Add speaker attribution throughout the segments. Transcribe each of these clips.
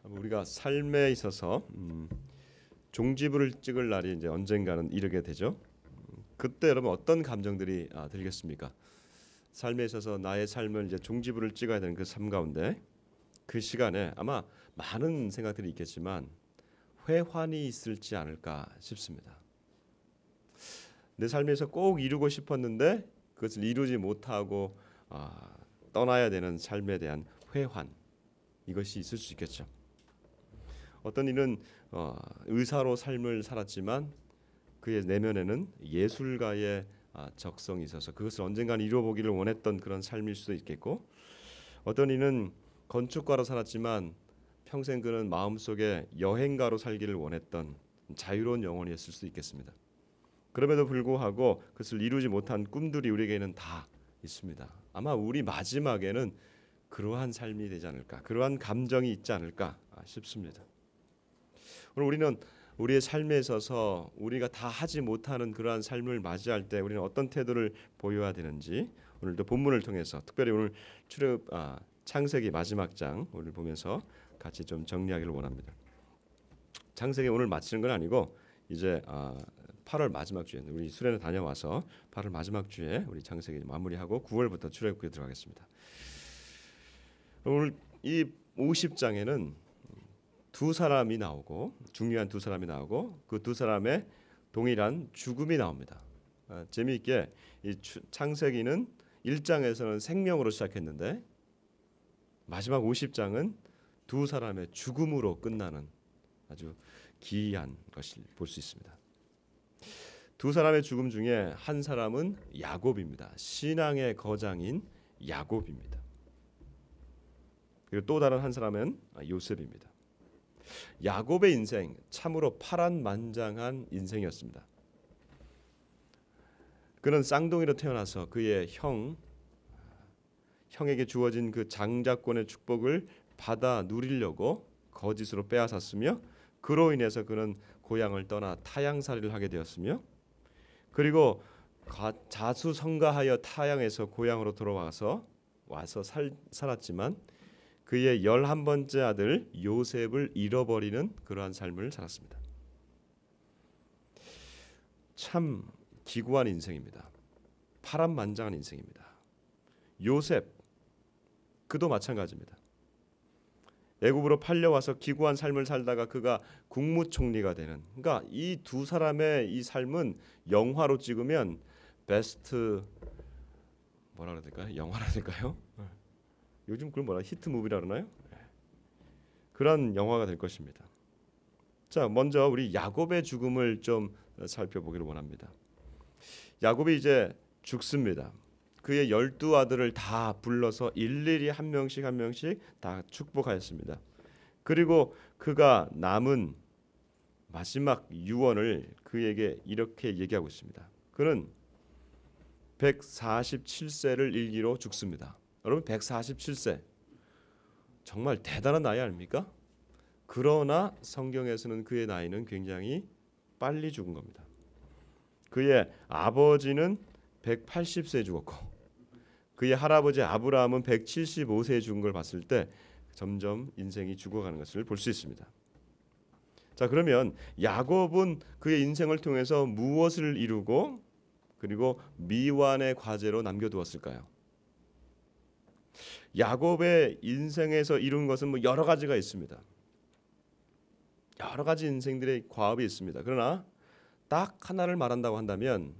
Speaker 1: 우리가 삶에 있어서 종지부를 찍을 날이 이제 언젠가는 이르게 되죠. 그때 여러분 어떤 감정들이 들겠습니까? 삶에 있어서 나의 삶을 이제 종지부를 찍어야 되는 그 삶 가운데 그 시간에 아마 많은 생각들이 있겠지만 회환이 있을지 않을까 싶습니다. 내 삶에서 꼭 이루고 싶었는데 그것을 이루지 못하고 떠나야 되는 삶에 대한 회환, 이것이 있을 수 있겠죠. 어떤 이는 의사로 삶을 살았지만 그의 내면에는 예술가의 적성이 있어서 그것을 언젠간 이루어보기를 원했던 그런 삶일 수도 있겠고, 어떤 이는 건축가로 살았지만 평생 그는 마음속에 여행가로 살기를 원했던 자유로운 영혼이었을 수도 있겠습니다. 그럼에도 불구하고 그것을 이루지 못한 꿈들이 우리에게는 다 있습니다. 아마 우리 마지막에는 그러한 삶이 되지 않을까, 그러한 감정이 있지 않을까 싶습니다. 오늘 우리는 우리의 삶에 있어서 우리가 다 하지 못하는 그러한 삶을 맞이할 때 우리는 어떤 태도를 보여야 되는지 오늘도 본문을 통해서, 특별히 오늘 창세기 마지막 장 오늘 보면서 같이 좀 정리하기를 원합니다. 창세기 오늘 마치는 건 아니고 이제 8월 마지막 주에 우리 수련회 다녀와서 8월 마지막 주에 우리 창세기 마무리하고 9월부터 출애굽기에 들어가겠습니다. 오늘 이 50장에는 두 사람이 나오고, 중요한 두 사람이 나오고, 그 두 사람의 동일한 죽음이 나옵니다. 재미있게 이 창세기는 1장에서는 생명으로 시작했는데 마지막 50장은 두 사람의 죽음으로 끝나는 아주 기이한 것을 볼 수 있습니다. 두 사람의 죽음 중에 한 사람은 야곱입니다. 신앙의 거장인 야곱입니다. 그리고 또 다른 한 사람은 요셉입니다. 야곱의 인생 참으로 파란만장한 인생이었습니다. 그는 쌍둥이로 태어나서 그의 형에게 주어진 그 장자권의 축복을 받아 누리려고 거짓으로 빼앗았으며, 그로 인해서 그는 고향을 떠나 타향살이를 하게 되었으며, 그리고 자수성가하여 타향에서 고향으로 돌아와서 살았지만 그의 11번째 아들 요셉을 잃어버리는 그러한 삶을 살았습니다. 참 기구한 인생입니다. 파란만장한 인생입니다. 요셉, 그도 마찬가지입니다. 애굽으로 팔려와서 기구한 삶을 살다가 그가 국무총리가 되는, 그러니까 이 두 사람의 이 삶은 영화로 찍으면 베스트 뭐라 그래야 될까요? 영화라 될까요? 요즘 그걸 뭐라 히트 무비라 그러나요? 그런 영화가 될 것입니다. 자, 먼저 우리 야곱의 죽음을 좀 살펴보기를 원합니다. 야곱이 이제 죽습니다. 그의 12아들을 다 불러서 일일이 한 명씩 다 축복하였습니다. 그리고 그가 남은 마지막 유언을 그에게 이렇게 얘기하고 있습니다. 그는 147세를 일기로 죽습니다. 여러분, 147세 정말 대단한 나이 아닙니까? 그러나 성경에서는 그의 나이는 굉장히 빨리 죽은 겁니다. 그의 아버지는 180세에 죽었고 그의 할아버지 아브라함은 175세에 죽은 걸 봤을 때 점점 인생이 죽어가는 것을 볼 수 있습니다. 자, 그러면 야곱은 그의 인생을 통해서 무엇을 이루고 그리고 미완의 과제로 남겨두었을까요? 야곱의 인생에서 이룬 것은 여러 가지가 있습니다. 여러 가지 인생들의 과업이 있습니다. 그러나 딱 하나를 말한다고 한다면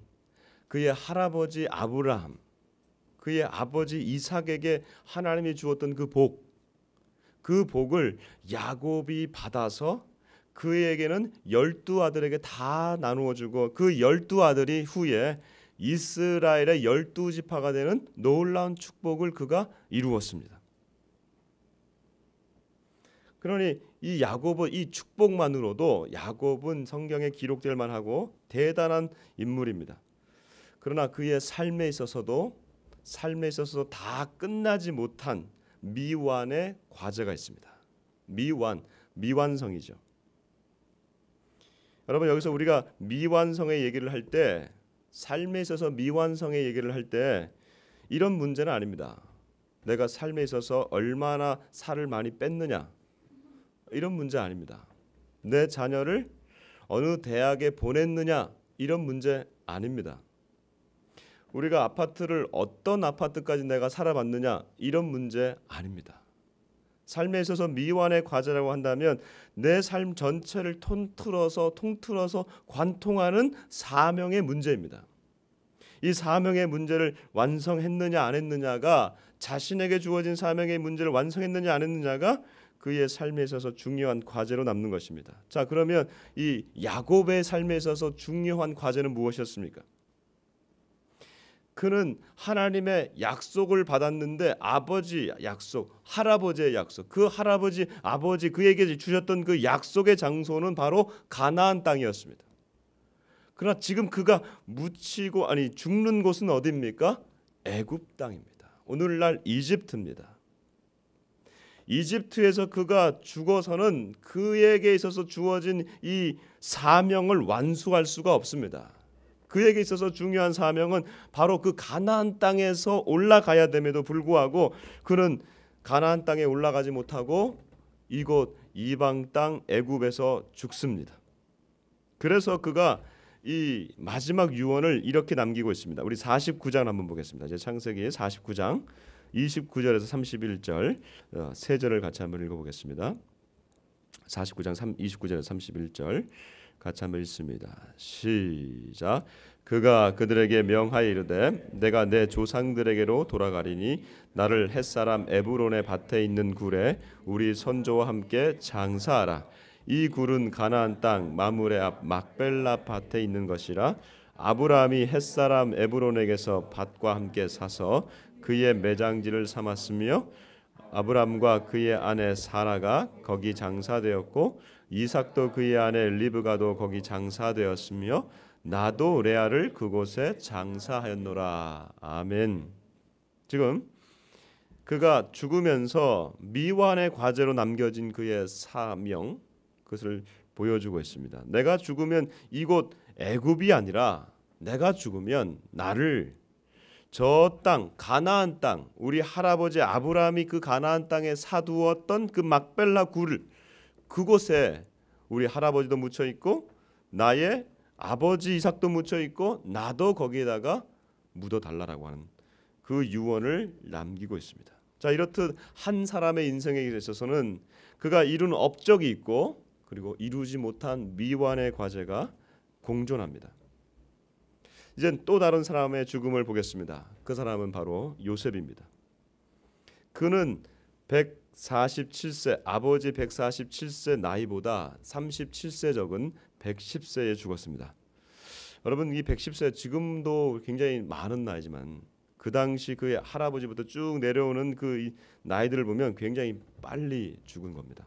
Speaker 1: 그의 할아버지 아브라함, 그의 아버지 이삭에게 하나님이 주었던 그 복을 야곱이 받아서 그에게는 12아들에게 다 나누어 주고 그 12아들이 후에 이스라엘의 12지파가 되는 놀라운 축복을 그가 이루었습니다. 그러니 이 야곱은 이 축복만으로도 야곱은 성경에 기록될 만하고 대단한 인물입니다. 그러나 그의 삶에 있어서 다 끝나지 못한 미완의 과제가 있습니다. 미완성이죠. 여러분, 여기서 우리가 미완성의 얘기를 할 때, 삶에 있어서 미완성의 얘기를 할 때 이런 문제는 아닙니다. 내가 삶에 있어서 얼마나 살을 많이 뺐느냐, 이런 문제 아닙니다. 내 자녀를 어느 대학에 보냈느냐 이런 문제 아닙니다. 우리가 아파트를 어떤 아파트까지 내가 살아봤느냐 이런 문제 아닙니다. 삶에 있어서 미완의 과제라고 한다면 내 삶 전체를 통틀어서 관통하는 사명의 문제입니다. 이 사명의 문제를 완성했느냐 안 했느냐가, 자신에게 주어진 사명의 문제를 완성했느냐 안 했느냐가 그의 삶에 있어서 중요한 과제로 남는 것입니다. 자, 그러면 이 야곱의 삶에 있어서 중요한 과제는 무엇이었습니까? 그는 하나님의 약속을 받았는데 아버지 약속, 할아버지의 약속, 그 할아버지, 아버지 그에게 주셨던 그 약속의 장소는 바로 가나안 땅이었습니다. 그러나 지금 그가 죽는 곳은 어디입니까? 애굽 땅입니다. 오늘날 이집트입니다. 이집트에서 그가 죽어서는 그에게 있어서 주어진 이 사명을 완수할 수가 없습니다. 그에게 있어서 중요한 사명은 바로 그 가나안 땅에서 올라가야 됨에도 불구하고 그는 가나안 땅에 올라가지 못하고 이곳 이방 땅 애굽에서 죽습니다. 그래서 그가 이 마지막 유언을 이렇게 남기고 있습니다. 우리 49장 한번 보겠습니다. 이제 창세기 49장 29절에서 31절 세 절을 같이 한번 읽어보겠습니다. 49장 29절에서 31절 같이 한번 읽습니다. 시작. 그가 그들에게 명하여 이르되 내가 내 조상들에게로 돌아가리니 나를 햇사람 에브론의 밭에 있는 굴에 우리 선조와 함께 장사하라. 이 굴은 가나안 땅 마므레 앞 막벨라 밭에 있는 것이라. 아브라함이 햇사람 에브론에게서 밭과 함께 사서 그의 매장지를 삼았으며 아브람과 그의 아내 사라가 거기 장사되었고 이삭도 그의 아내 리브가도 거기 장사되었으며 나도 레아를 그곳에 장사하였노라. 아멘. 지금 그가 죽으면서 미완의 과제로 남겨진 그의 사명, 그것을 보여주고 있습니다. 내가 죽으면 이곳 애굽이 아니라 내가 죽으면 나를 저 땅 가나안 땅, 우리 할아버지 아브라함이 그 가나안 땅에 사두었던 그 막벨라 굴, 그곳에 우리 할아버지도 묻혀 있고 나의 아버지 이삭도 묻혀 있고 나도 거기에다가 묻어 달라라고 하는 그 유언을 남기고 있습니다. 자, 이렇듯 한 사람의 인생에 있어서는 그가 이룬 업적이 있고 그리고 이루지 못한 미완의 과제가 공존합니다. 이젠 또 다른 사람의 죽음을 보겠습니다. 그 사람은 바로 요셉입니다. 그는 147세, 아버지 147세 나이보다 37세 적은 110세에 죽었습니다. 여러분, 이 110세 지금도 굉장히 많은 나이지만 그 당시 그의 할아버지부터 쭉 내려오는 그 나이들을 보면 굉장히 빨리 죽은 겁니다.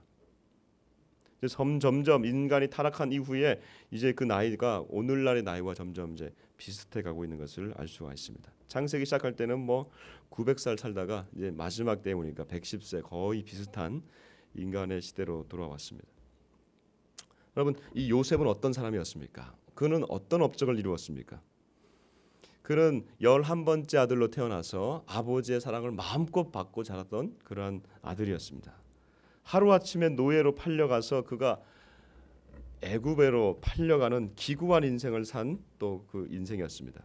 Speaker 1: 점점 인간이 타락한 이후에 이제 그 나이가 오늘날의 나이와 점점 이제 비슷해 가고 있는 것을 알 수가 있습니다. 창세기 시작할 때는 뭐 900살 살다가 이제 마지막 때에 오니까 110세, 거의 비슷한 인간의 시대로 돌아왔습니다. 여러분, 이 요셉은 어떤 사람이었습니까? 그는 어떤 업적을 이루었습니까? 그는 11번째 아들로 태어나서 아버지의 사랑을 마음껏 받고 자랐던 그러한 아들이었습니다. 하루아침에 노예로 팔려가서 그가 애굽으로 팔려가는 기구한 인생을 산 또 그 인생이었습니다.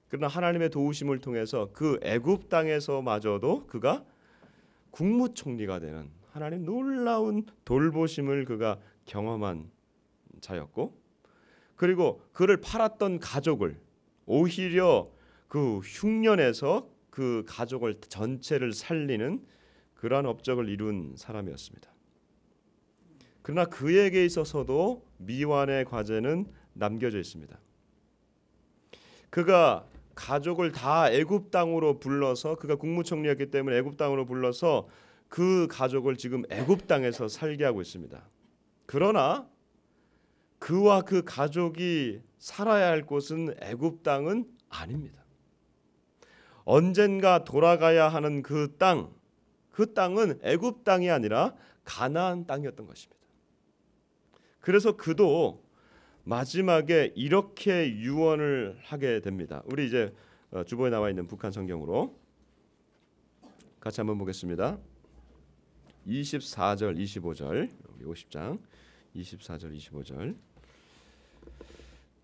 Speaker 1: 그러나 하나님의 도우심을 통해서 그 애굽 땅에서마저도 그가 국무총리가 되는 하나님 놀라운 돌보심을 그가 경험한 자였고, 그리고 그를 팔았던 가족을 오히려 그 흉년에서 그 가족을 전체를 살리는 그러한 업적을 이룬 사람이었습니다. 그러나 그에게 있어서도 미완의 과제는 남겨져 있습니다. 그가 가족을 다 애굽 땅으로 불러서, 그가 국무총리였기 때문에 애굽 땅으로 불러서 그 가족을 지금 애굽 땅에서 살게 하고 있습니다. 그러나 그와 그 가족이 살아야 할 곳은 애굽 땅은 아닙니다. 언젠가 돌아가야 하는 그 땅은 애굽 땅이 아니라 가나안 땅이었던 것입니다. 그래서 그도 마지막에 이렇게 유언을 하게 됩니다. 우리 이제 주보에 나와 있는 북한 성경으로 같이 한번 보겠습니다. 24절 25절 우리 50장 24절 25절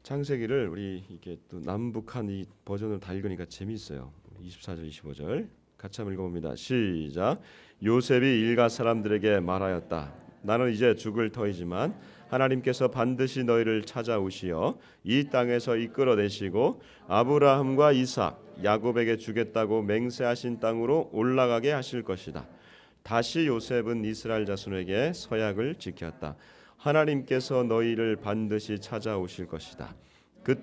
Speaker 1: 창세기를 우리 이게 또 남북한 이 버전을 다 읽으니까 재미있어요. 24절 25절 같이 한번 읽어봅니다. 시작. 요셉이 일가 사람들에게 말하였다. 나는 이제 죽을 터이지만 하나님께서 반드시 너희를 찾아오시어 이 땅에서 이끌어내시고 아브라함과 이삭, 야곱에게 주겠다고 맹세하신 땅으로 올라가게 하실 것이다. 다시 요셉은 이스라엘 자손에게 서약을 지켰다. 하나님께서 너희를 반드시 찾아오실 것이다.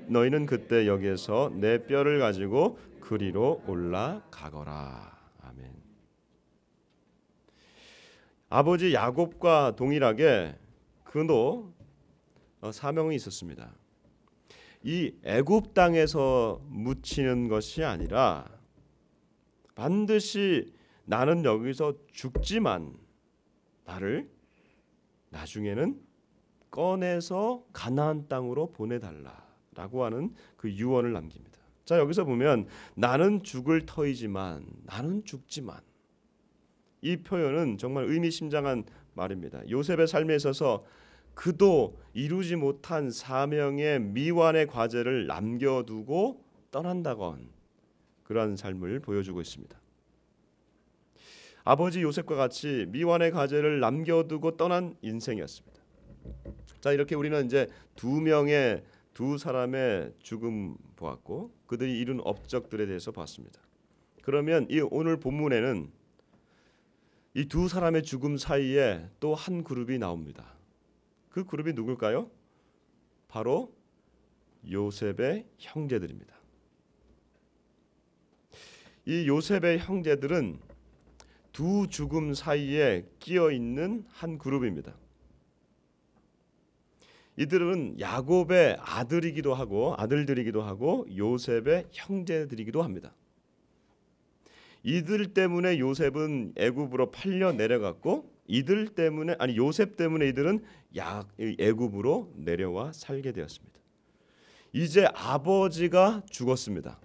Speaker 1: 너희는 그때 여기에서 내 뼈를 가지고 그리로 올라가거라. 아멘. 아버지 야곱과 동일하게 그도 사명이 있었습니다. 이 애굽 땅에서 묻히는 것이 아니라 반드시 나는 여기서 죽지만 나를 나중에는 꺼내서 가나안 땅으로 보내달라라고 하는 그 유언을 남깁니다. 자, 여기서 보면 나는 죽을 터이지만 나는 죽지만 이 표현은 정말 의미심장한 말입니다. 요셉의 삶에 있어서 그도 이루지 못한 사명의 미완의 과제를 남겨두고 떠난다건 그러한 삶을 보여주고 있습니다. 아버지 요셉과 같이 미완의 과제를 남겨두고 떠난 인생이었습니다. 자, 이렇게 우리는 이제 두 사람의 죽음 보았고 그들이 이룬 업적들에 대해서 봤습니다. 그러면 이 오늘 본문에는 이 두 사람의 죽음 사이에 또 한 그룹이 나옵니다. 그 그룹이 누굴까요? 바로 요셉의 형제들입니다. 이 요셉의 형제들은 두 죽음 사이에 끼어 있는 한 그룹입니다. 이들은 야곱의 아들들이기도 하고 요셉의 형제들이기도 합니다. 이들 때문에 요셉은 애굽으로 팔려 내려갔고 요셉 때문에 이들은 애굽으로 내려와 살게 되었습니다. 이제 아버지가 죽었습니다.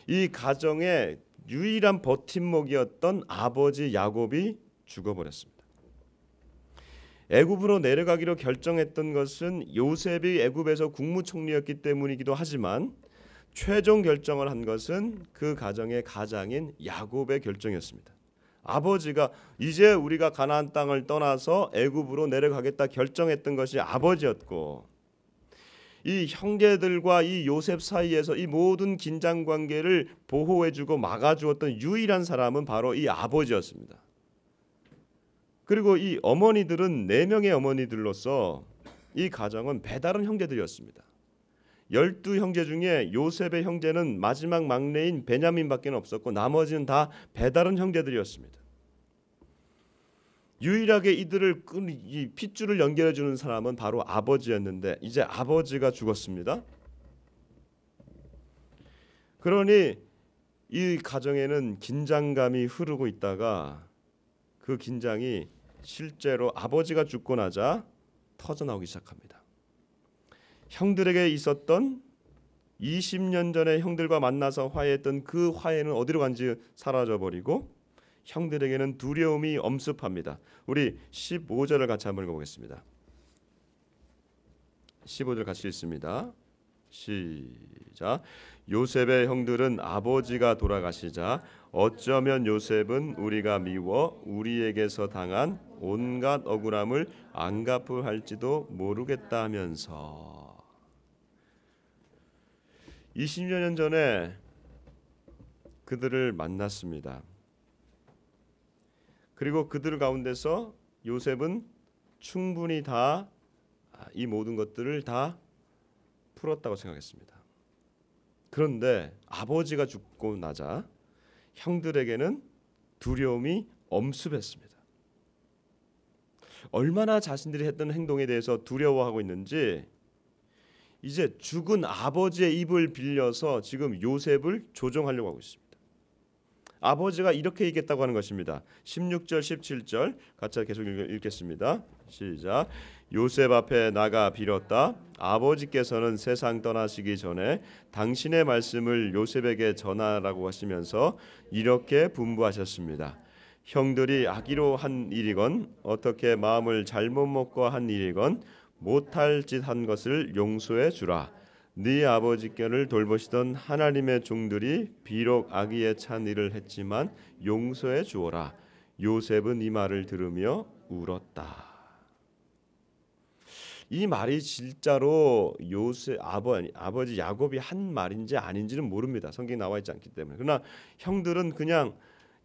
Speaker 1: 이 가정의 유일한 버팀목이었던 아버지 야곱이 죽어버렸습니다. 애굽으로 내려가기로 결정했던 것은 요셉이 애굽에서 국무총리였기 때문이기도 하지만 최종 결정을 한 것은 그 가정의 가장인 야곱의 결정이었습니다. 아버지가 이제 우리가 가나안 땅을 떠나서 애굽으로 내려가겠다 결정했던 것이 아버지였고 이 형제들과 이 요셉 사이에서 이 모든 긴장 관계를 보호해주고 막아주었던 유일한 사람은 바로 이 아버지였습니다. 그리고 이 어머니들은 4명의 어머니들로서 이 가정은 배다른 형제들이었습니다. 12형제 중에 요셉의 형제는 마지막 막내인 베냐민밖에 없었고 나머지는 다 배다른 형제들이었습니다. 유일하게 이들을 이 핏줄을 연결해 주는 사람은 바로 아버지였는데 이제 아버지가 죽었습니다. 그러니 이 가정에는 긴장감이 흐르고 있다가 그 긴장이 실제로 아버지가 죽고 나자 터져나오기 시작합니다. 형들에게 있었던 20년 전에 형들과 만나서 화해했던 그 화해는 어디로 간지 사라져버리고 형들에게는 두려움이 엄습합니다. 우리 15절을 같이 한번 읽어보겠습니다. 15절 같이 읽습니다. 시작. 요셉의 형들은 아버지가 돌아가시자 어쩌면 요셉은 우리가 미워 우리에게서 당한 온갖 억울함을 안 갚을지도 모르겠다 하면서 20여 년 전에 그들을 만났습니다. 그리고 그들 가운데서 요셉은 충분히 다 이 모든 것들을 다 풀었다고 생각했습니다. 그런데 아버지가 죽고 나자 형들에게는 두려움이 엄습했습니다. 얼마나 자신들이 했던 행동에 대해서 두려워하고 있는지 이제 죽은 아버지의 입을 빌려서 지금 요셉을 조종하려고 하고 있습니다. 아버지가 이렇게 얘기했다고 하는 것입니다. 16절 17절 같이 계속 읽겠습니다. 시작. 요셉 앞에 나가 빌었다. 아버지께서는 세상 떠나시기 전에 당신의 말씀을 요셉에게 전하라고 하시면서 이렇게 분부하셨습니다. 형들이 악의로 한 일이건 어떻게 마음을 잘못 먹고 한 일이건 못할 짓 한 것을 용서해 주라. 네 아버지께를 돌보시던 하나님의 종들이 비록 악의에 찬 일을 했지만 용서해 주어라. 요셉은 이 말을 들으며 울었다. 이 말이 진짜로 요셉 아버지 야곱이 한 말인지 아닌지는 모릅니다. 성경에 나와 있지 않기 때문에. 그러나 형들은 그냥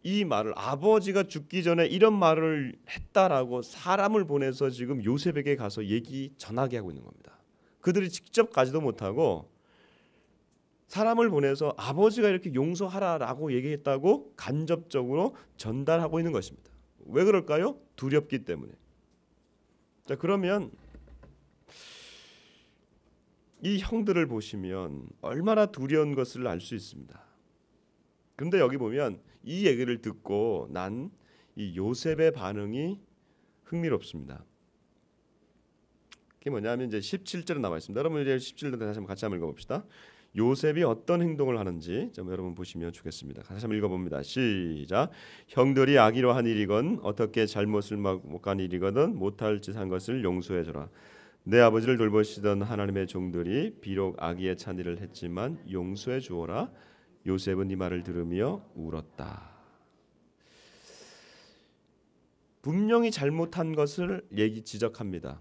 Speaker 1: 이 말을 아버지가 죽기 전에 이런 말을 했다라고 사람을 보내서 지금 요셉에게 가서 얘기 전하게 하고 있는 겁니다. 그들이 직접 가지도 못하고 사람을 보내서 아버지가 이렇게 용서하라라고 얘기했다고 간접적으로 전달하고 있는 것입니다. 왜 그럴까요? 두렵기 때문에. 자, 그러면 이 형들을 보시면 얼마나 두려운 것을 알 수 있습니다. 그런데 여기 보면 이 얘기를 듣고 난 이 요셉의 반응이 흥미롭습니다. 그게 뭐냐면 이제 17절에 나와 있습니다. 여러분 이제 17절 다시 한번 같이 한번 읽어봅시다. 요셉이 어떤 행동을 하는지 좀 여러분 보시면 좋겠습니다. 다시 한번 읽어봅니다. 시작. 형들이 악의로 한 일이건 어떻게 잘못을 못한 일이거든 못할 짓 한 것을 용서해 주라. 내 아버지를 돌보시던 하나님의 종들이 비록 악의에 찬 일을 했지만 용서해 주어라. 요셉은 이 말을 들으며 울었다. 분명히 잘못한 것을 지적합니다.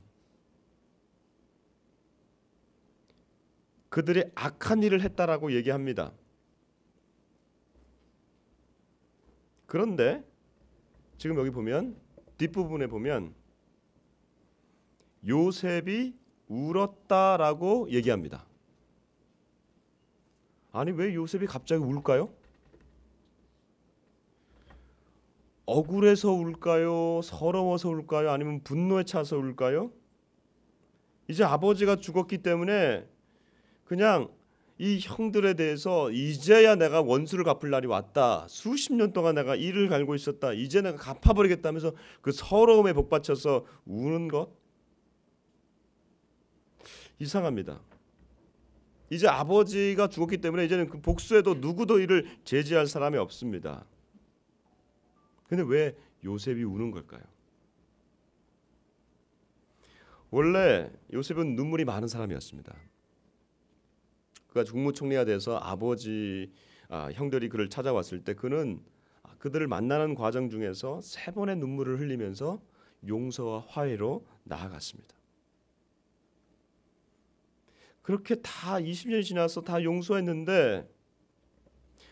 Speaker 1: 그들이 악한 일을 했다라고 얘기합니다. 그런데 지금 여기 보면 뒷부분에 보면 요셉이 울었다라고 얘기합니다. 아니 왜 요셉이 갑자기 울까요? 억울해서 울까요? 서러워서 울까요? 아니면 분노에 차서 울까요? 이제 아버지가 죽었기 때문에 그냥 이 형들에 대해서 이제야 내가 원수를 갚을 날이 왔다. 수십 년 동안 내가 이를 갈고 있었다. 이제 내가 갚아버리겠다면서 그 서러움에 복받쳐서 우는 것? 이상합니다. 이제 아버지가 죽었기 때문에 이제는 그 복수에도 누구도 이를 제지할 사람이 없습니다. 근데 왜 요셉이 우는 걸까요? 원래 요셉은 눈물이 많은 사람이었습니다. 그가 국무총리가 돼서 형들이 그를 찾아왔을 때 그는 그들을 만나는 과정 중에서 3번의 눈물을 흘리면서 용서와 화해로 나아갔습니다. 그렇게 다 20년이 지나서 다 용서했는데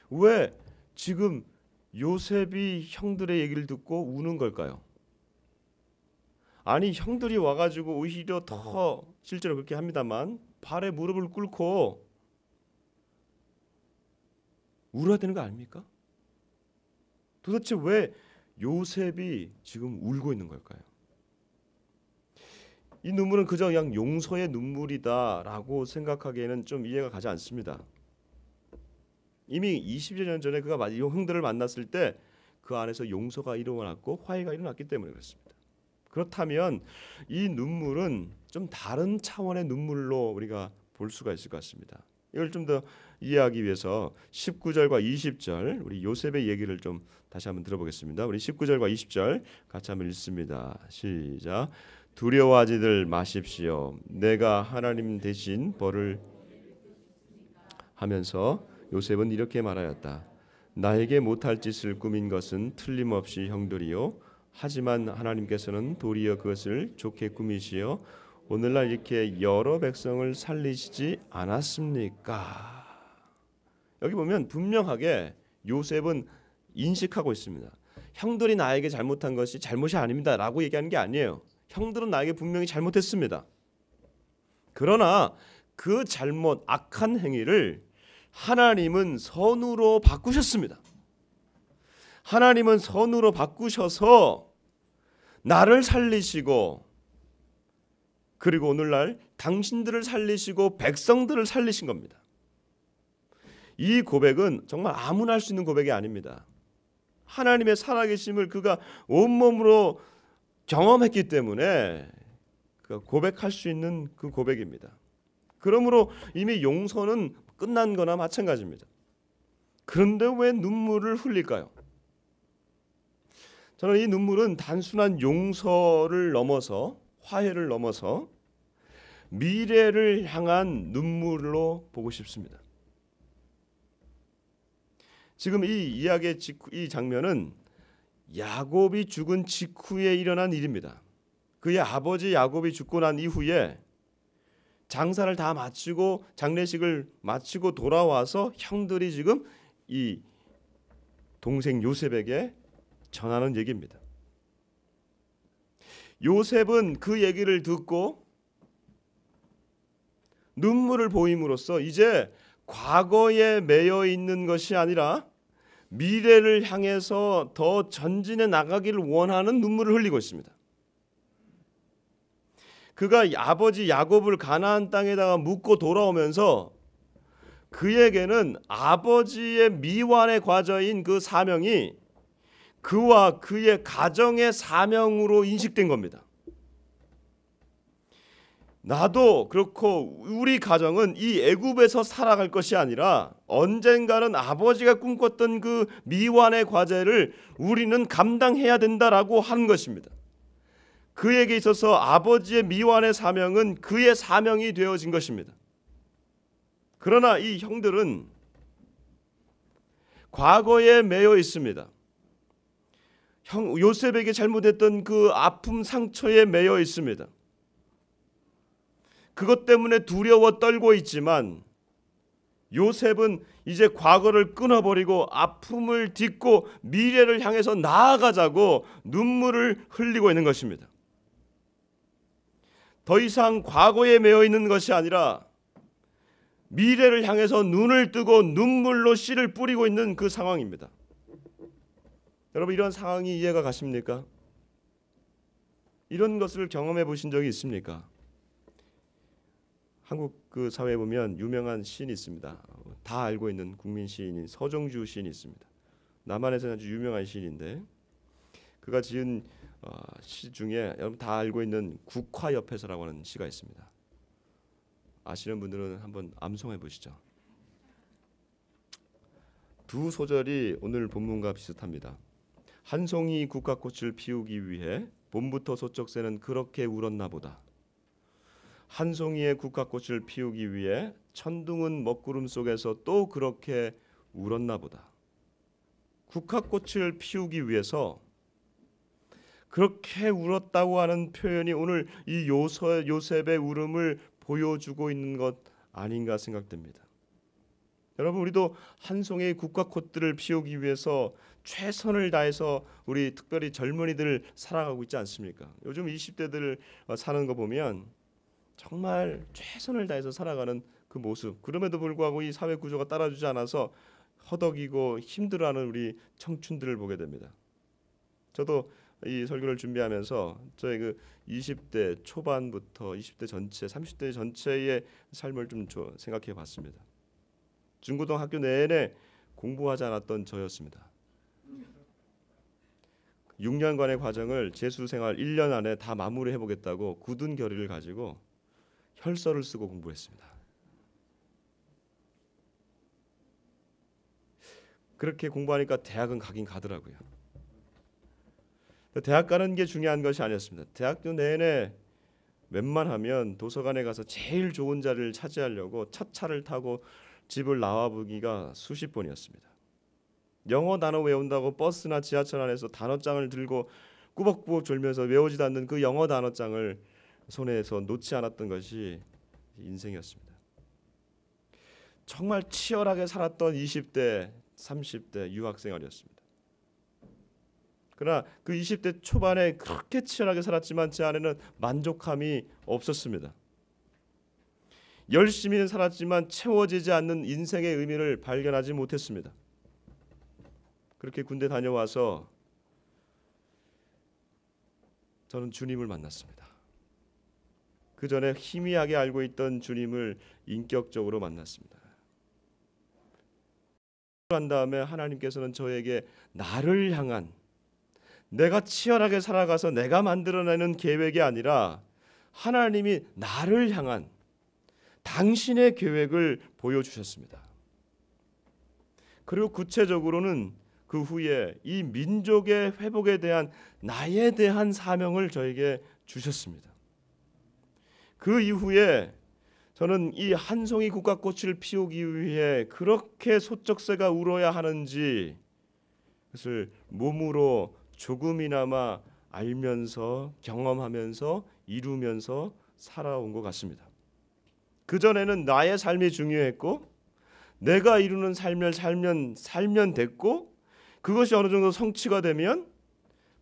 Speaker 1: 왜 지금 요셉이 형들의 얘기를 듣고 우는 걸까요? 아니 형들이 와가지고 오히려 더 실제로 그렇게 합니다만 발에 무릎을 꿇고 울어야 되는 거 아닙니까? 도대체 왜 요셉이 지금 울고 있는 걸까요? 이 눈물은 그저 그냥 용서의 눈물이다라고 생각하기에는 좀 이해가 가지 않습니다. 이미 20여 년 전에 그가 형들을 만났을 때 그 안에서 용서가 일어났고 화해가 일어났기 때문에 그렇습니다. 그렇다면 이 눈물은 좀 다른 차원의 눈물로 우리가 볼 수가 있을 것 같습니다. 이걸 좀 더 이해하기 위해서 19절과 20절 우리 요셉의 얘기를 좀 다시 한번 들어보겠습니다. 우리 19절과 20절 같이 한번 읽습니다. 시작. 두려워하지들 마십시오. 내가 하나님 대신 벌을 하면서 요셉은 이렇게 말하였다. 나에게 못할 짓을 꾸민 것은 틀림없이 형들이요. 하지만 하나님께서는 도리어 그것을 좋게 꾸미시어 오늘날 이렇게 여러 백성을 살리시지 않았습니까? 여기 보면 분명하게 요셉은 인식하고 있습니다. 형들이 나에게 잘못한 것이 잘못이 아닙니다 라고 얘기하는 게 아니에요. 형들은 나에게 분명히 잘못했습니다. 그러나 그 잘못, 악한 행위를 하나님은 선으로 바꾸셨습니다. 하나님은 선으로 바꾸셔서 나를 살리시고 그리고 오늘날 당신들을 살리시고 백성들을 살리신 겁니다. 이 고백은 정말 아무나 할 수 있는 고백이 아닙니다. 하나님의 살아계심을 그가 온몸으로 경험했기 때문에 그가 고백할 수 있는 그 고백입니다. 그러므로 이미 용서는 끝난 거나 마찬가지입니다. 그런데 왜 눈물을 흘릴까요? 저는 이 눈물은 단순한 용서를 넘어서, 화해를 넘어서 미래를 향한 눈물로 보고 싶습니다. 지금 이 이야기의 이 장면은 야곱이 죽은 직후에 일어난 일입니다. 그의 아버지 야곱이 죽고 난 이후에 장사를 다 마치고 장례식을 마치고 돌아와서 형들이 지금 이 동생 요셉에게 전하는 얘기입니다. 요셉은 그 얘기를 듣고 눈물을 보임으로써 이제 과거에 매여 있는 것이 아니라 미래를 향해서 더 전진해 나가기를 원하는 눈물을 흘리고 있습니다. 그가 아버지 야곱을 가나안 땅에다가 묻고 돌아오면서 그에게는 아버지의 미완의 과저인 그 사명이 그와 그의 가정의 사명으로 인식된 겁니다. 나도 그렇고 우리 가정은 이 애굽에서 살아갈 것이 아니라 언젠가는 아버지가 꿈꿨던 그 미완의 과제를 우리는 감당해야 된다라고 하는 것입니다. 그에게 있어서 아버지의 미완의 사명은 그의 사명이 되어진 것입니다. 그러나 이 형들은 과거에 매여 있습니다. 요셉에게 잘못했던 그 아픔 상처에 매여 있습니다. 그것 때문에 두려워 떨고 있지만 요셉은 이제 과거를 끊어버리고 아픔을 딛고 미래를 향해서 나아가자고 눈물을 흘리고 있는 것입니다. 더 이상 과거에 매여 있는 것이 아니라 미래를 향해서 눈을 뜨고 눈물로 씨를 뿌리고 있는 그 상황입니다. 여러분, 이런 상황이 이해가 가십니까? 이런 것을 경험해 보신 적이 있습니까? 한국 그 사회에 보면 유명한 시인이 있습니다. 다 알고 있는 국민 시인인 서정주 시인이 있습니다. 남한에서는 아주 유명한 시인인데 그가 지은 시 중에 여러분 다 알고 있는 국화옆에서라고 하는 시가 있습니다. 아시는 분들은 한번 암송해 보시죠. 두 소절이 오늘 본문과 비슷합니다. 한 송이 국화꽃을 피우기 위해 봄부터 소쩍새는 그렇게 울었나 보다. 한 송이의 국화꽃을 피우기 위해 천둥은 먹구름 속에서 또 그렇게 울었나 보다. 국화꽃을 피우기 위해서 그렇게 울었다고 하는 표현이 오늘 이 요셉의 울음을 보여주고 있는 것 아닌가 생각됩니다. 여러분, 우리도 한 송이의 국화꽃들을 피우기 위해서 최선을 다해서 우리 특별히 젊은이들 살아가고 있지 않습니까? 요즘 20대들 사는 거 보면 정말 최선을 다해서 살아가는 그 모습, 그럼에도 불구하고 이 사회 구조가 따라주지 않아서 허덕이고 힘들어하는 우리 청춘들을 보게 됩니다. 저도 이 설교를 준비하면서 저의 그 20대 초반부터 20대 전체, 30대 전체의 삶을 좀 생각해 봤습니다. 중고등학교 내내 공부하지 않았던 저였습니다. 6년간의 과정을 재수생활 1년 안에 다 마무리해 보겠다고 굳은 결의를 가지고 혈서를 쓰고 공부했습니다. 그렇게 공부하니까 대학은 가긴 가더라고요. 대학 가는 게 중요한 것이 아니었습니다. 대학교 내내 웬만하면 도서관에 가서 제일 좋은 자리를 차지하려고 첫 차를 타고 집을 나와보기가 수십 번이었습니다. 영어 단어 외운다고 버스나 지하철 안에서 단어장을 들고 꾸벅꾸벅 졸면서 외우지도 않는 그 영어 단어장을 손에서 놓지 않았던 것이 인생이었습니다. 정말 치열하게 살았던 20대, 30대 유학생활이었습니다. 그러나 그 20대 초반에 그렇게 치열하게 살았지만 제 안에는 만족함이 없었습니다. 열심히는 살았지만 채워지지 않는 인생의 의미를 발견하지 못했습니다. 그렇게 군대 다녀와서 저는 주님을 만났습니다. 그 전에 희미하게 알고 있던 주님을 인격적으로 만났습니다. 한 다음에 하나님께서는 저에게 나를 향한, 내가 치열하게 살아가서 내가 만들어내는 계획이 아니라 하나님이 나를 향한 당신의 계획을 보여주셨습니다. 그리고 구체적으로는 그 후에 이 민족의 회복에 대한 나에 대한 사명을 저에게 주셨습니다. 그 이후에 저는 이 한 송이 국화꽃을 피우기 위해 그렇게 소쩍새가 울어야 하는지 그것을 몸으로 조금이나마 알면서 경험하면서 이루면서 살아온 것 같습니다. 그전에는 나의 삶이 중요했고 내가 이루는 삶을 살면 됐고 그것이 어느 정도 성취가 되면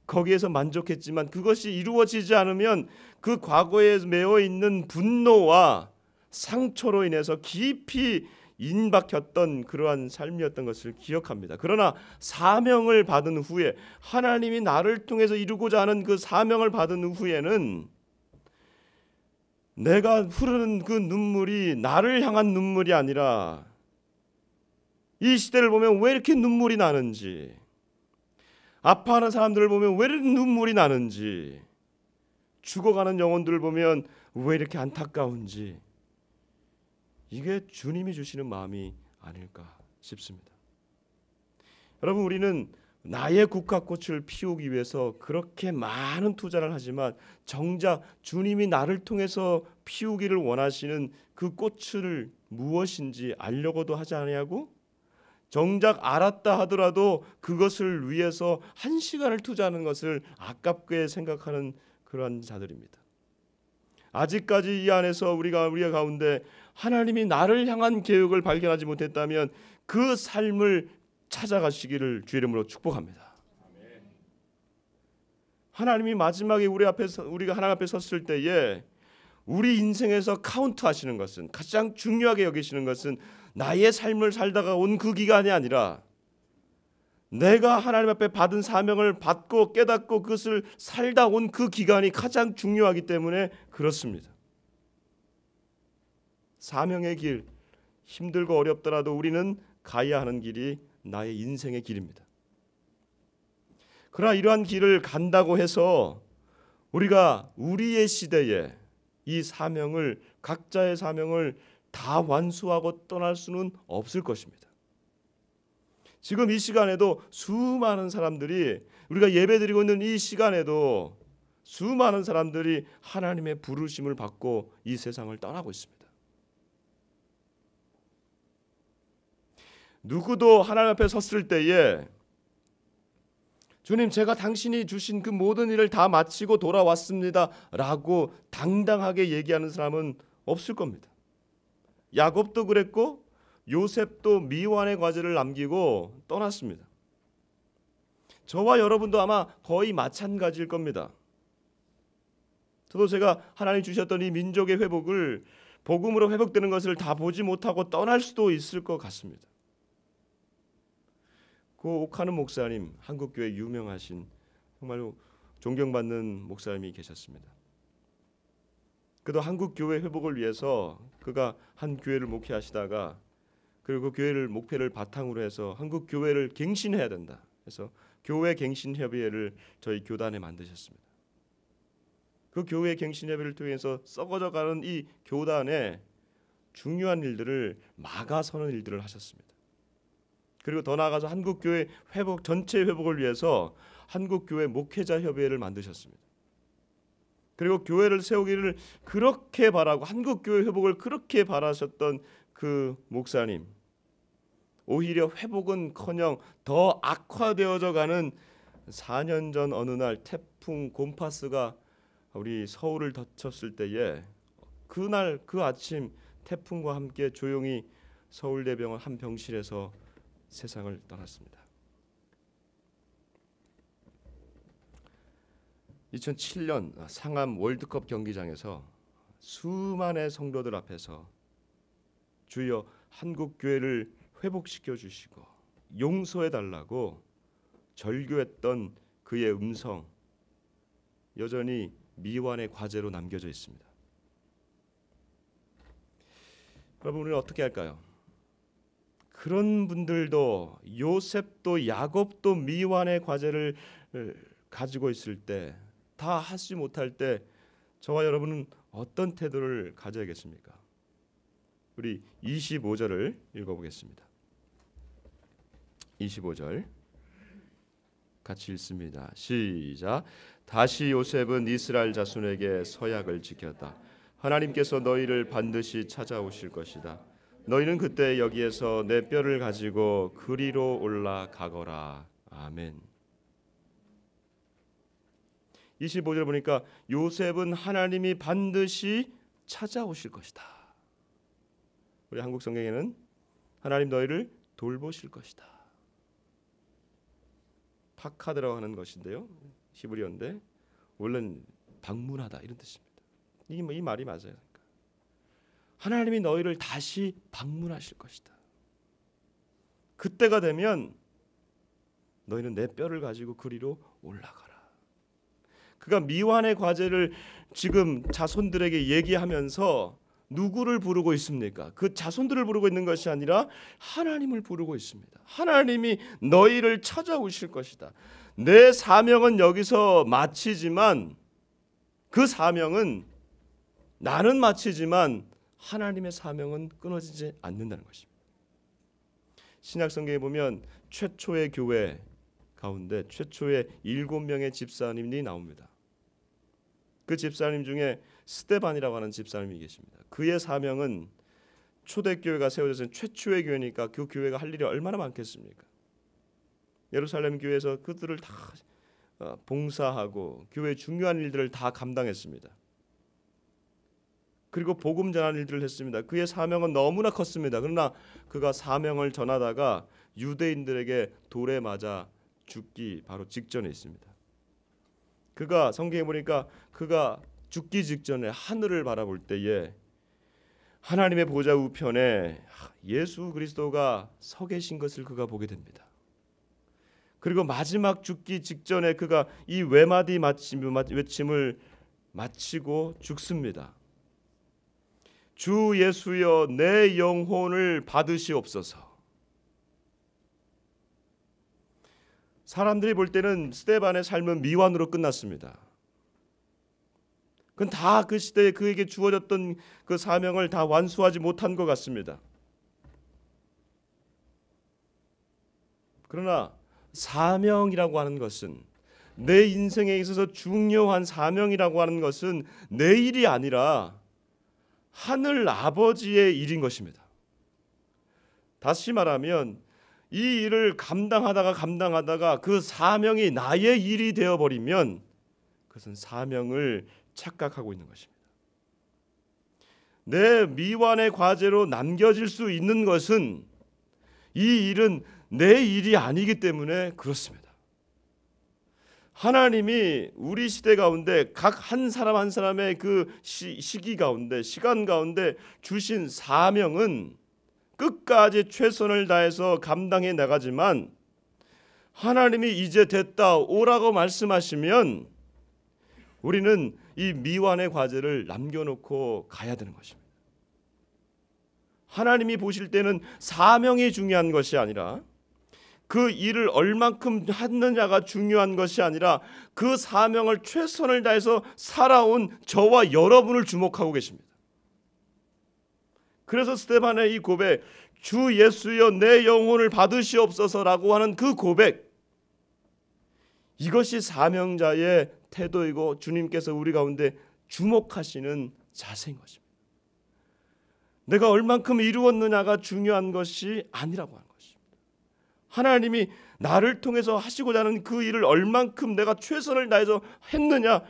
Speaker 1: 거기에서 만족했지만 그것이 이루어지지 않으면 그 과거에 매어 있는 분노와 상처로 인해서 깊이 인박혔던 그러한 삶이었던 것을 기억합니다. 그러나 사명을 받은 후에 하나님이 나를 통해서 이루고자 하는 그 사명을 받은 후에는 내가 흐르는 그 눈물이 나를 향한 눈물이 아니라 이 시대를 보면 왜 이렇게 눈물이 나는지, 아파하는 사람들을 보면 왜 이렇게 눈물이 나는지, 죽어가는 영혼들을 보면 왜 이렇게 안타까운지, 이게 주님이 주시는 마음이 아닐까 싶습니다. 여러분, 우리는 나의 국화꽃을 피우기 위해서 그렇게 많은 투자를 하지만 정작 주님이 나를 통해서 피우기를 원하시는 그 꽃을 무엇인지 알려고도 하지 아니하고 정작 알았다 하더라도 그것을 위해서 한 시간을 투자하는 것을 아깝게 생각하는 그러한 자들입니다. 아직까지 이 안에서 우리가 가운데 하나님이 나를 향한 계획을 발견하지 못했다면 그 삶을 찾아가시기를 주의 이름으로 축복합니다. 하나님이 마지막에 우리가 하나님 앞에 섰을 때에 우리 인생에서 카운트하시는 것은, 가장 중요하게 여기시는 것은 나의 삶을 살다가 온 그 기간이 아니라 내가 하나님 앞에 받은 사명을 받고 깨닫고 그것을 살다 온 그 기간이 가장 중요하기 때문에 그렇습니다. 사명의 길, 힘들고 어렵더라도 우리는 가야 하는 길이 나의 인생의 길입니다. 그러나 이러한 길을 간다고 해서 우리가 우리의 시대에 이 사명을, 각자의 사명을 다 완수하고 떠날 수는 없을 것입니다. 지금 이 시간에도 수많은 사람들이, 우리가 예배드리고 있는 이 시간에도 수많은 사람들이 하나님의 부르심을 받고 이 세상을 떠나고 있습니다. 누구도 하나님 앞에 섰을 때에 주님, 제가 당신이 주신 그 모든 일을 다 마치고 돌아왔습니다 라고 당당하게 얘기하는 사람은 없을 겁니다. 야곱도 그랬고 요셉도 미완의 과제를 남기고 떠났습니다. 저와 여러분도 아마 거의 마찬가지일 겁니다. 저도 제가 하나님 주셨던 이 민족의 회복을, 복음으로 회복되는 것을 다 보지 못하고 떠날 수도 있을 것 같습니다. 그 옥하는 목사님, 한국교회 유명하신 정말로 존경받는 목사님이 계셨습니다. 그도 한국교회 회복을 위해서 그가 한 교회를 목회하시다가, 그리고 교회를 목표를 바탕으로 해서 한국교회를 갱신해야 된다. 그래서 교회 갱신협의회를 저희 교단에 만드셨습니다. 그 교회 갱신협의회를 통해서 썩어져가는 이 교단의 중요한 일들을 막아서는 일들을 하셨습니다. 그리고 더 나아가서 한국교회 회복, 전체 회복을 위해서 한국교회 목회자협의회를 만드셨습니다. 그리고 교회를 세우기를 그렇게 바라고 한국교회 회복을 그렇게 바라셨던 그 목사님, 오히려 회복은커녕 더 악화되어져 가는 4년 전 어느 날 태풍 곰파스가 우리 서울을 덮쳤을 때에 그날 그 아침 태풍과 함께 조용히 서울대병원 한 병실에서 세상을 떠났습니다. 2007년 상암 월드컵 경기장에서 수많은 성도들 앞에서 주여 한국교회를 회복시켜 주시고 용서해 달라고 절규했던 그의 음성, 여전히 미완의 과제로 남겨져 있습니다. 여러분, 우리는 어떻게 할까요? 그런 분들도, 요셉도 야곱도 미완의 과제를 가지고 있을 때, 다 하지 못할 때 저와 여러분은 어떤 태도를 가져야겠습니까? 우리 25절을 읽어보겠습니다. 25절 같이 읽습니다. 시작. 다시 요셉은 이스라엘 자손에게 서약을 지켰다. 하나님께서 너희를 반드시 찾아오실 것이다. 너희는 그때 여기에서 내 뼈를 가지고 그리로 올라가거라. 아멘. 25절 보니까 요셉은 하나님이 반드시 찾아오실 것이다. 우리 한국 성경에는 하나님 너희를 돌보실 것이다. 파카드라고 하는 것인데요. 히브리어인데 원래는 방문하다 이런 뜻입니다. 이 말이 맞아요. 하나님이 너희를 다시 방문하실 것이다. 그때가 되면 너희는 내 뼈를 가지고 그리로 올라가라. 그가 미완의 과제를 지금 자손들에게 얘기하면서 누구를 부르고 있습니까? 그 자손들을 부르고 있는 것이 아니라 하나님을 부르고 있습니다. 하나님이 너희를 찾아오실 것이다. 내 사명은 여기서 마치지만 그 사명은 나는 마치지만 하나님의 사명은 끊어지지 않는다는 것입니다. 신약 성경에 보면 최초의 교회 가운데 최초의 7명의 집사님이 나옵니다. 그 집사님 중에 스데반이라고 하는 집사님이 계십니다. 그의 사명은 초대교회가 세워져서 최초의 교회니까 그 교회가 할 일이 얼마나 많겠습니까? 예루살렘 교회에서 그들을 다 봉사하고 교회의 중요한 일들을 다 감당했습니다. 그리고 복음 전하는 일들을 했습니다. 그의 사명은 너무나 컸습니다. 그러나 그가 사명을 전하다가 유대인들에게 돌에 맞아 죽기 바로 직전에 있습니다. 그가 성경에 보니까 그가 죽기 직전에 하늘을 바라볼 때에 하나님의 보좌 우편에 예수 그리스도가 서 계신 것을 그가 보게 됩니다. 그리고 마지막 죽기 직전에 그가 이 외마디 외침을 마치고 죽습니다. 주 예수여 내 영혼을 받으시옵소서. 사람들이 볼 때는 스데반의 삶은 미완으로 끝났습니다. 그건 다 그 시대에 그에게 주어졌던 그 사명을 다 완수하지 못한 것 같습니다. 그러나 사명이라고 하는 것은 내 인생에 있어서 중요한 사명이라고 하는 것은 내 일이 아니라 하늘 아버지의 일인 것입니다. 다시 말하면 이 일을 감당하다가 그 사명이 나의 일이 되어버리면 그것은 사명을 착각하고 있는 것입니다. 내 미완의 과제로 남겨질 수 있는 것은 이 일은 내 일이 아니기 때문에 그렇습니다. 하나님이 우리 시대 가운데 각 한 사람 한 사람의 그 시기 가운데 시간 가운데 주신 사명은 끝까지 최선을 다해서 감당해 나가지만 하나님이 이제 됐다 오라고 말씀하시면 우리는 이 미완의 과제를 남겨놓고 가야 되는 것입니다. 하나님이 보실 때는 사명이 중요한 것이 아니라 그 일을 얼만큼 했느냐가 중요한 것이 아니라 그 사명을 최선을 다해서 살아온 저와 여러분을 주목하고 계십니다. 그래서 스데반의 이 고백, 주 예수여 내 영혼을 받으시옵소서라고 하는 그 고백, 이것이 사명자의 태도이고 주님께서 우리 가운데 주목하시는 자세인 것입니다. 내가 얼만큼 이루었느냐가 중요한 것이 아니라고 하는 것입니다. 하나님이 나를 통해서 하시고자 하는 그 일을 얼만큼 내가 최선을 다해서 했느냐,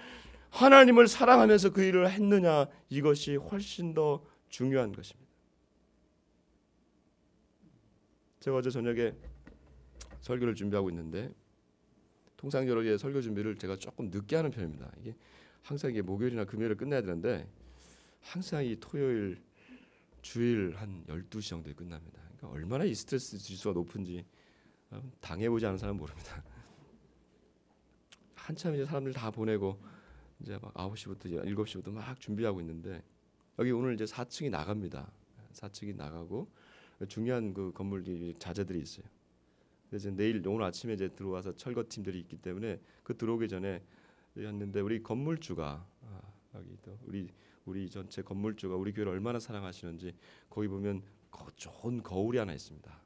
Speaker 1: 하나님을 사랑하면서 그 일을 했느냐, 이것이 훨씬 더 중요한 것입니다. 제가 어제 저녁에 설교를 준비하고 있는데 통상적으로 설교 준비를 제가 조금 늦게 하는 편입니다. 이게 항상 이게 목요일이나 금요일에 끝내야 되는데 항상 이 토요일 주일 한 12시 정도에 끝납니다. 그러니까 얼마나 이 스트레스 지수가 높은지 당해보지 않은 사람은 모릅니다. 한참 이제 사람들 다 보내고 이제 막 9시부터 7시부터 막 준비하고 있는데 여기 오늘 이제 4층이 나갑니다. 4층이 나가고 중요한 그 건물 자재들이 있어요. 그래서 내일 오늘 아침에 이제 들어와서 철거 팀들이 있기 때문에 그 들어오기 전에 했는데 우리 건물주가 여기 또 우리 전체 건물주가 우리 교회를 얼마나 사랑하시는지 거기 보면 좋은 거울이 하나 있습니다.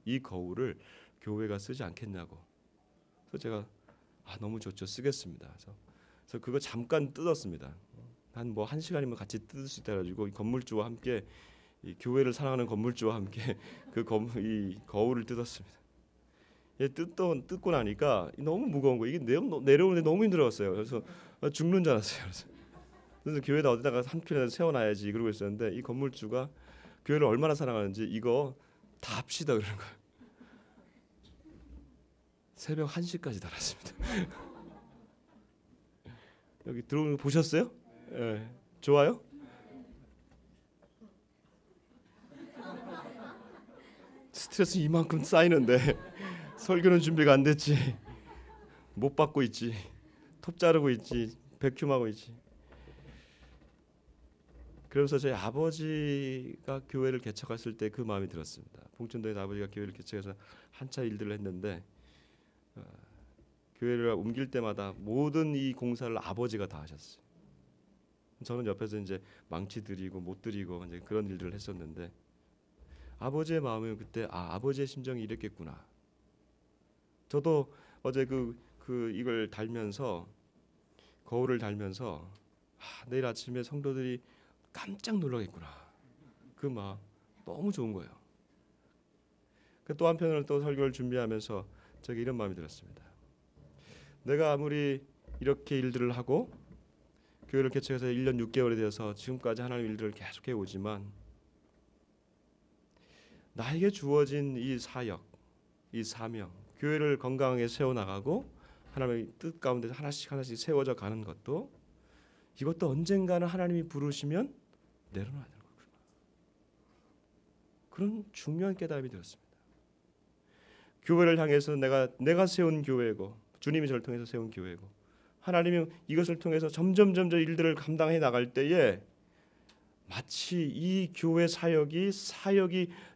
Speaker 1: 이 거울을 교회가 쓰지 않겠냐고 그래서 제가 너무 좋죠. 쓰겠습니다. 그래서 그거 잠깐 뜯었습니다. 한 1시간이면 같이 뜯을 수 있다 가지고 이 건물주와 함께 이 교회를 사랑하는 건물주와 함께 이 거울을 뜯었습니다. 뜯고 나니까 너무 무거운 거 이게 내려오는데 너무 힘들었어요. 그래서 죽는 줄 알았어요. 그래서 교회에다 어디다가 한 푼이라도 세워놔야지 그러고 있었는데 이 건물주가 교회를 얼마나 사랑하는지 이거 다 합시다 그러는 거예요. 새벽 1시까지 달았습니다. 여기 들어오는 거 보셨어요? 예, 좋아요? 스트레스 이만큼 쌓이는데 설교는 준비가 안 됐지. 못 받고 있지. 톱 자르고 있지. 백큐하고 있지. 그러면서 저희 아버지가 교회를 개척했을 때 그 마음이 들었습니다. 봉천동에 아버지가 교회를 개척해서 한차 일들을 했는데 교회를 옮길 때마다 모든 이 공사를 아버지가 다 하셨어요. 저는 옆에서 이제 망치 드리고 못 드리고 이제 그런 일들을 했었는데 아버지의 마음은 그때 아버지의 심정이 이랬겠구나. 저도 어제 이걸 달면서 거울을 달면서 내일 아침에 성도들이 깜짝 놀라겠구나. 그 마음 너무 좋은 거예요. 또 한편으로는 또 설교를 준비하면서 저게 이런 마음이 들었습니다. 내가 아무리 이렇게 일들을 하고 교회를 개척해서 1년 6개월이 되어서 지금까지 하나님 일들을 계속해 오지만 나에게 주어진 이 사역, 이 사명, 교회를 건강하게 세워나가고 하나님의 뜻 가운데 하나씩 세워져 가는 것도 이것도 언젠가는 하나님이 부르시면 내려놔야 되는 거구나. 그런 중요한 깨달음이 들었습니다. 교회를 향해서 내가 세운 교회고 주님이 저를 통해서 세운 교회고 하나님이 이것을 통해서 점점 일들을 감당해 나갈 때에 마치 이 교회 사역이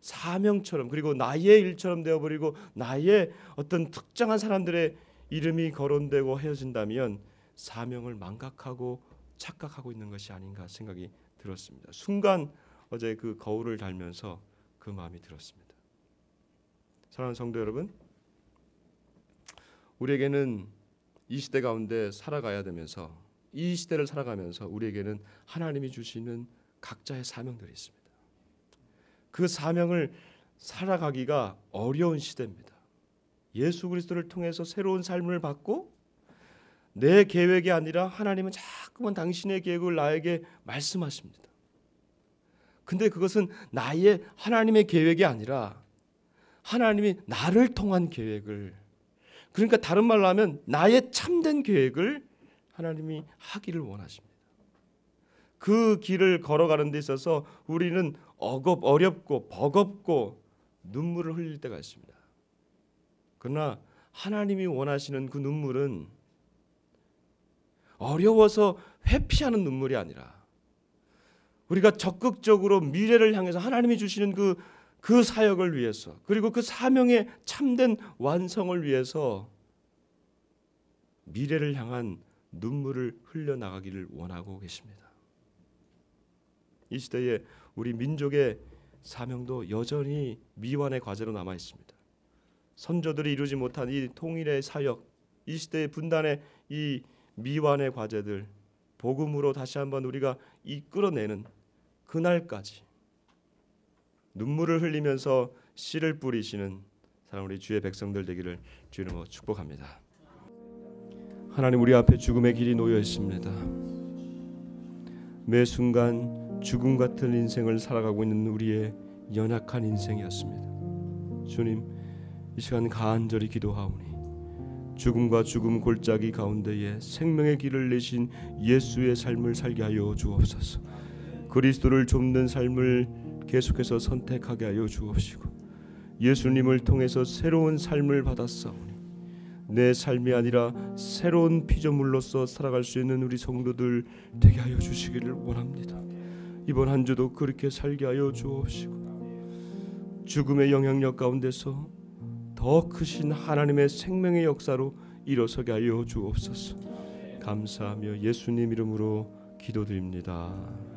Speaker 1: 사명처럼 그리고 나의 일처럼 되어버리고 나의 어떤 특정한 사람들의 이름이 거론되고 헤어진다면 사명을 망각하고 착각하고 있는 것이 아닌가 생각이 들었습니다. 순간 어제 그 거울을 달면서 그 마음이 들었습니다. 사랑하는 성도 여러분, 우리에게는 이 시대 가운데 살아가야 되면서 이 시대를 살아가면서 우리에게는 하나님이 주시는 각자의 사명들이 있습니다. 그 사명을 살아가기가 어려운 시대입니다. 예수 그리스도를 통해서 새로운 삶을 받고 내 계획이 아니라 하나님은 자꾸만 당신의 계획을 나에게 말씀하십니다. 근데 그것은 나의 하나님의 계획이 아니라 하나님이 나를 통한 계획을, 그러니까 다른 말로 하면 나의 참된 계획을 하나님이 하기를 원하십니다. 그 길을 걸어가는 데 있어서 우리는 어렵고 버겁고 눈물을 흘릴 때가 있습니다. 그러나 하나님이 원하시는 그 눈물은 어려워서 회피하는 눈물이 아니라 우리가 적극적으로 미래를 향해서 하나님이 주시는 그 사역을 위해서 그리고 그 사명의 참된 완성을 위해서 미래를 향한 눈물을 흘려나가기를 원하고 계십니다. 이 시대에 우리 민족의 사명도 여전히 미완의 과제로 남아 있습니다. 선조들이 이루지 못한 이 통일의 사역, 이 시대의 분단의 이 미완의 과제들 복음으로 다시 한번 우리가 이끌어내는 그날까지 눈물을 흘리면서 씨를 뿌리시는 사랑 우리 주의 백성들 되기를 주의 이름으로 축복합니다. 하나님, 우리 앞에 죽음의 길이 놓여 있습니다. 매 순간 죽음 같은 인생을 살아가고 있는 우리의 연약한 인생이었습니다. 주님, 이 시간 간절히 기도하오니 죽음과 죽음 골짜기 가운데에 생명의 길을 내신 예수의 삶을 살게 하여 주옵소서. 그리스도를 좁는 삶을 계속해서 선택하게 하여 주옵시고 예수님을 통해서 새로운 삶을 받았사오니 내 삶이 아니라 새로운 피조물로서 살아갈 수 있는 우리 성도들 되게 하여 주시기를 원합니다. 이번 한 주도 그렇게 살게 하여 주옵시고 죽음의 영향력 가운데서 더 크신 하나님의 생명의 역사로 일어서게 하여 주옵소서. 감사하며 예수님 이름으로 기도드립니다.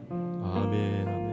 Speaker 1: 아멘.